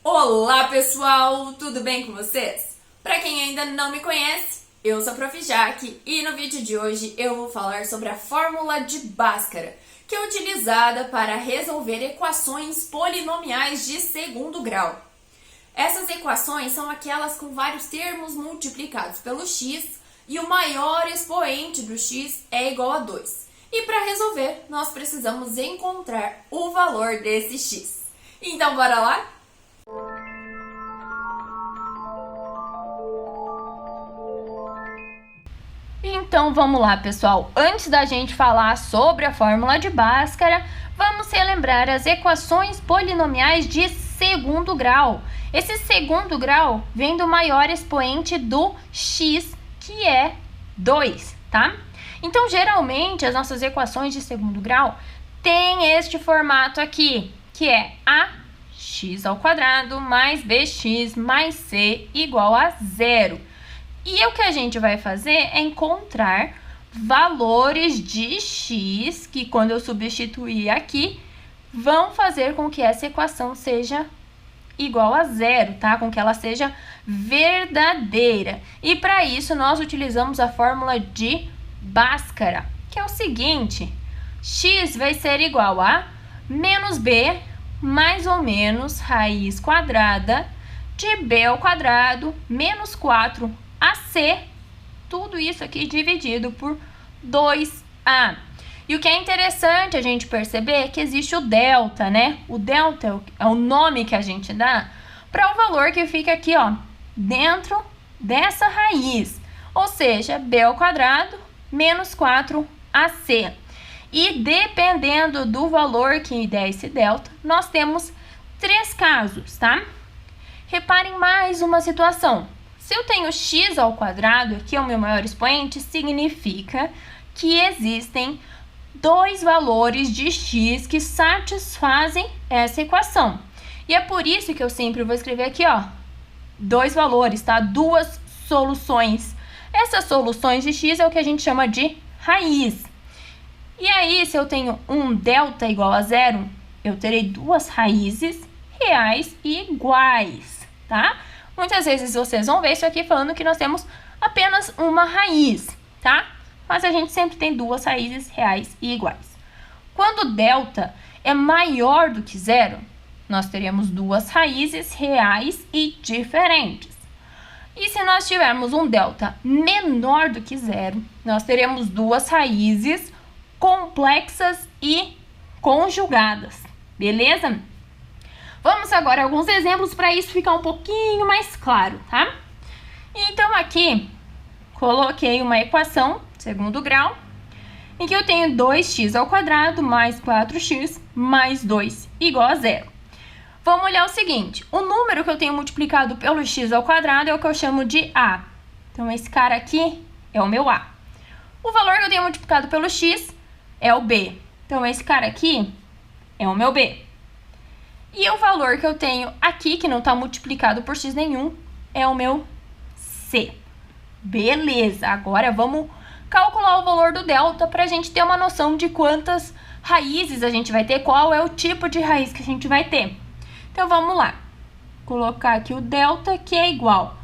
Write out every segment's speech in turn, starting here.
Olá pessoal, tudo bem com vocês? Para quem ainda não me conhece, eu sou a Prof. Jaque e no vídeo de hoje eu vou falar sobre a fórmula de Bhaskara, que é utilizada para resolver equações polinomiais de segundo grau. Essas equações são aquelas com vários termos multiplicados pelo x e o maior expoente do x é igual a 2. E para resolver, nós precisamos encontrar o valor desse x. Então, bora lá? Então vamos lá, pessoal. Antes da gente falar sobre a fórmula de Bhaskara, vamos relembrar as equações polinomiais de segundo grau. Esse segundo grau vem do maior expoente do x, que é 2, tá? Então, geralmente, as nossas equações de segundo grau têm este formato aqui, que é ax² mais bx mais c igual a 0. E o que a gente vai fazer é encontrar valores de x, que quando eu substituir aqui, vão fazer com que essa equação seja igual a 0, tá? Com que ela seja verdadeira. E para isso, nós utilizamos a fórmula de Bhaskara, que é o seguinte: x vai ser igual a menos b mais ou menos raiz quadrada de b² menos 4ac, tudo isso aqui dividido por 2a. E o que é interessante a gente perceber é que existe o delta, né? O delta é o nome que a gente dá para o valor que fica aqui, ó, dentro dessa raiz, ou seja, b² menos 4ac. E dependendo do valor que der esse delta, nós temos 3 casos, tá? Reparem mais uma situação. Se eu tenho x², que é o meu maior expoente, significa que existem 2 valores de x que satisfazem essa equação. E é por isso que eu sempre vou escrever aqui, ó, 2 valores, tá? 2 soluções. Essas soluções de x é o que a gente chama de raiz. E aí, se eu tenho um delta igual a 0, eu terei 2 raízes reais e iguais, tá? Muitas vezes vocês vão ver isso aqui falando que nós temos apenas uma raiz, tá? Mas a gente sempre tem 2 raízes reais e iguais. Quando delta é maior do que 0, nós teremos 2 raízes reais e diferentes. E se nós tivermos um delta menor do que 0, nós teremos 2 raízes complexas e conjugadas, beleza? Vamos agora a alguns exemplos para isso ficar um pouquinho mais claro, tá? Então, aqui, coloquei uma equação, segundo grau, em que eu tenho 2x² mais 4x mais 2 igual a 0. Vamos olhar o seguinte: o número que eu tenho multiplicado pelo x² é o que eu chamo de a. Então, esse cara aqui é o meu a. O valor que eu tenho multiplicado pelo x é o b. Então, esse cara aqui é o meu b. E o valor que eu tenho aqui, que não está multiplicado por x nenhum, é o meu c. Beleza, agora vamos calcular o valor do delta para a gente ter uma noção de quantas raízes a gente vai ter, qual é o tipo de raiz que a gente vai ter. Então, vamos lá. Colocar aqui o delta, que é igual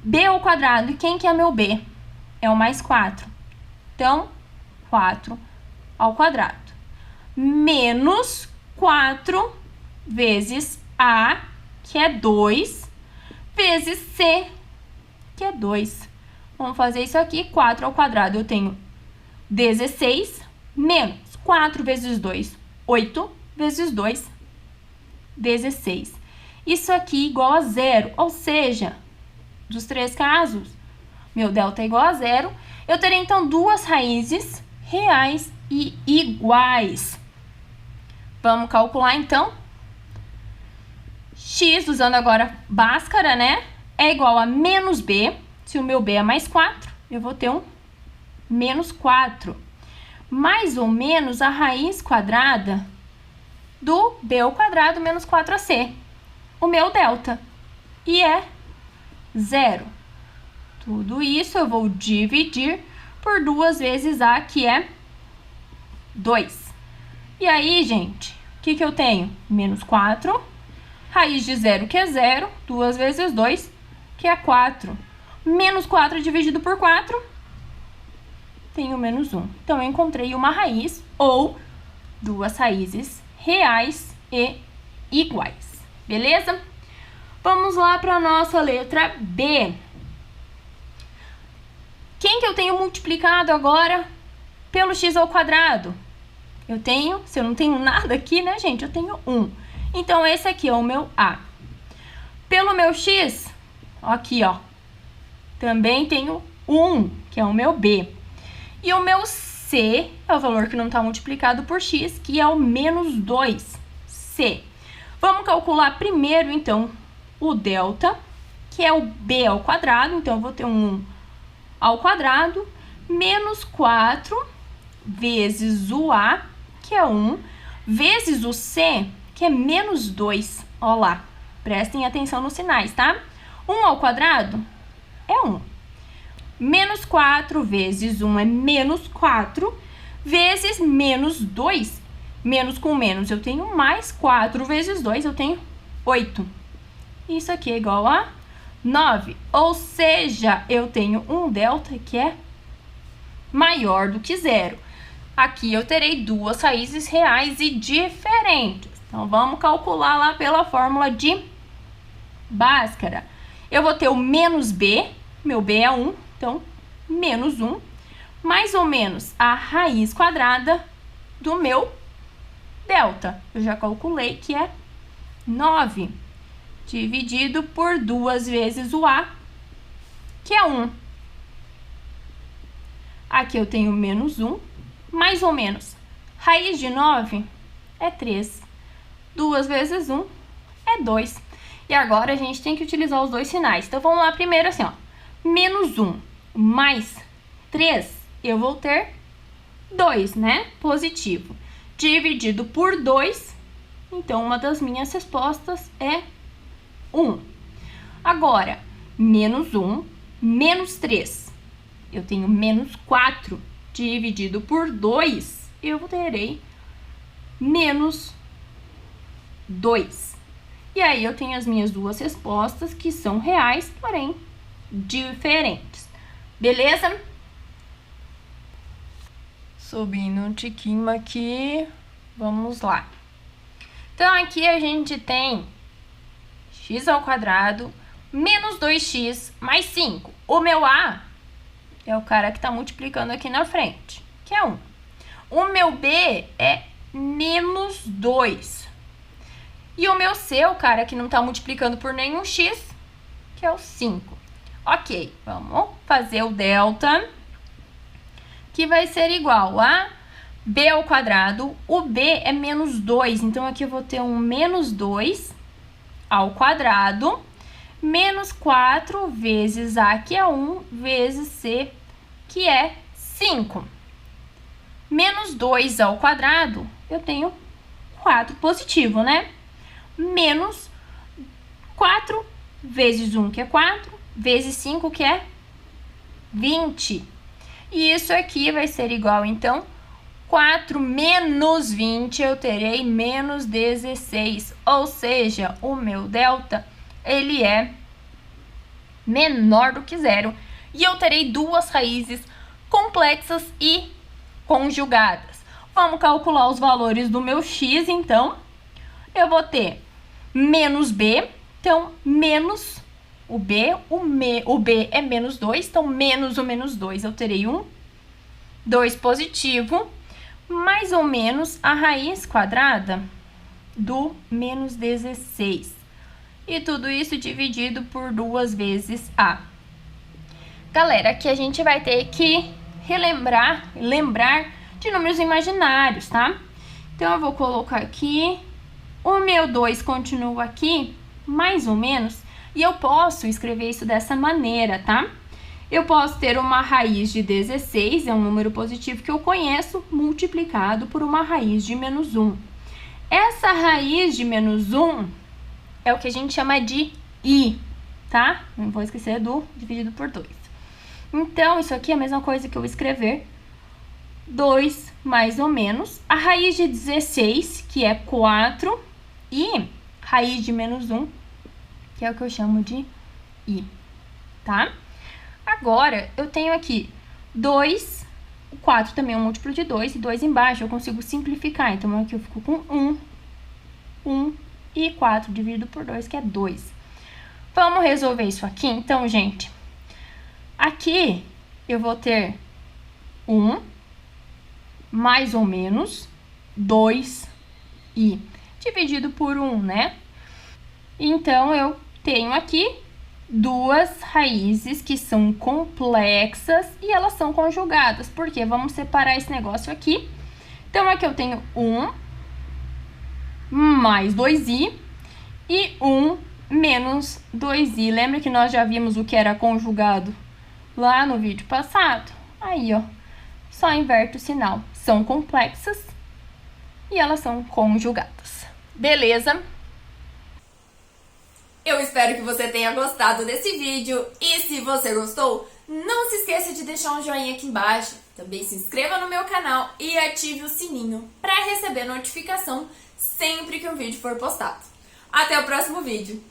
b². E quem que é meu b? É o mais 4. Então, 4 ao quadrado. Menos 4 vezes a, que é 2, vezes c, que é 2. Vamos fazer isso aqui. 4 ao quadrado eu tenho 16, menos 4 vezes 2, 8, vezes 2, 16. Isso aqui igual a 0, ou seja, dos 3 casos, meu delta é igual a 0. Eu terei, então, 2 raízes reais e iguais. Vamos calcular, então. X, usando agora Bhaskara, né? É igual a menos b. Se o meu b é mais 4, eu vou ter um menos 4. Mais ou menos a raiz quadrada do b² menos 4ac. O meu delta. E é 0. Tudo isso eu vou dividir por 2 vezes a, que é 2. E aí, gente, o que eu tenho? Menos 4 Raiz de 0, que é 0, 2 vezes 2, que é 4. Menos 4 dividido por 4, tenho menos 1. Então, eu encontrei uma raiz ou duas raízes reais e iguais. Beleza? Vamos lá para a nossa letra B. Quem que eu tenho multiplicado agora pelo x ao quadrado? Eu tenho, se eu não tenho nada aqui, né, gente? Eu tenho 1. Então, esse aqui é o meu A. Pelo meu x, aqui, ó, também tenho 1, que é o meu B. E o meu C é o valor que não está multiplicado por x, que é o menos 2C. Vamos calcular primeiro, então, o delta, que é o B ao quadrado. Então, eu vou ter um 1 ao quadrado, menos 4 vezes o A, que é 1, vezes o C, que é menos 2. Ó lá, prestem atenção nos sinais, tá? 1 ao quadrado é 1. Menos 4 vezes 1 é menos 4, vezes menos 2. Menos com menos eu tenho mais, 4 vezes 2 eu tenho 8. Isso aqui é igual a 9. Ou seja, eu tenho um delta que é maior do que 0. Aqui eu terei duas raízes reais e diferentes. Então, vamos calcular lá pela fórmula de Bhaskara. Eu vou ter o menos B, meu B é 1, então, menos 1, mais ou menos a raiz quadrada do meu delta. Eu já calculei que é 9, dividido por 2 vezes o A, que é 1. Aqui eu tenho menos 1, mais ou menos. Raiz de 9 é 3. 2 vezes 1 é 2. E agora a gente tem que utilizar os dois sinais. Então, vamos lá primeiro assim, ó. Menos 1 mais 3, eu vou ter 2, né? Positivo. Dividido por 2, então, uma das minhas respostas é 1. Agora, menos 1, menos 3. Eu tenho menos 4. Dividido por 2, eu terei menos 2. E aí, eu tenho as minhas duas respostas, que são reais, porém diferentes. Beleza? Subindo um tiquinho aqui, vamos lá. Então, aqui a gente tem x ao quadrado menos 2x mais 5. O meu A é o cara que está multiplicando aqui na frente, que é 1. O meu B é menos 2. E o meu C é o cara que não está multiplicando por nenhum x, que é o 5. Ok, vamos fazer o delta, que vai ser igual a B ao quadrado. O B é menos 2, então aqui eu vou ter um menos 2 ao quadrado, menos 4 vezes A, que é 1, vezes C, que é 5. Menos 2 ao quadrado, eu tenho 4 positivo, né? Menos 4 vezes 1, que é 4, vezes 5, que é 20. E isso aqui vai ser igual, então, 4 menos 20, eu terei menos 16. Ou seja, o meu delta, ele é menor do que 0. E eu terei duas raízes complexas e conjugadas. Vamos calcular os valores do meu x, então. Eu vou ter menos b, então, menos o b, o b é menos 2, então, menos o menos 2, eu terei 2 positivo, mais ou menos a raiz quadrada do menos 16. E tudo isso dividido por 2 vezes A. Galera, aqui a gente vai ter que lembrar de números imaginários, tá? Então, eu vou colocar aqui, o meu 2 continua aqui, mais ou menos, e eu posso escrever isso dessa maneira, tá? Eu posso ter uma raiz de 16, é um número positivo que eu conheço, multiplicado por uma raiz de menos 1. Essa raiz de menos 1 é o que a gente chama de i, tá? Não vou esquecer do dividido por 2. Então, isso aqui é a mesma coisa que eu escrever 2 mais ou menos a raiz de 16, que é 4, e raiz de menos 1, que é o que eu chamo de i, tá? Agora, eu tenho aqui 2, o 4 também é um múltiplo de 2, e 2 embaixo eu consigo simplificar. Então, aqui eu fico com 1 e 4 dividido por 2, que é 2. Vamos resolver isso aqui? Então, gente, aqui eu vou ter 1 mais ou menos 2i dividido por 1, né? Então, eu tenho aqui duas raízes que são complexas e elas são conjugadas. Por quê? Vamos separar esse negócio aqui. Então, aqui eu tenho 1 mais 2i e 1 menos 2i. Lembra que nós já vimos o que era conjugado lá no vídeo passado? Aí, ó, só inverte o sinal. São complexas e elas são conjugadas. Beleza? Eu espero que você tenha gostado desse vídeo e se você gostou, não se esqueça de deixar um joinha aqui embaixo. Também se inscreva no meu canal e ative o sininho para receber notificação sempre que um vídeo for postado. Até o próximo vídeo!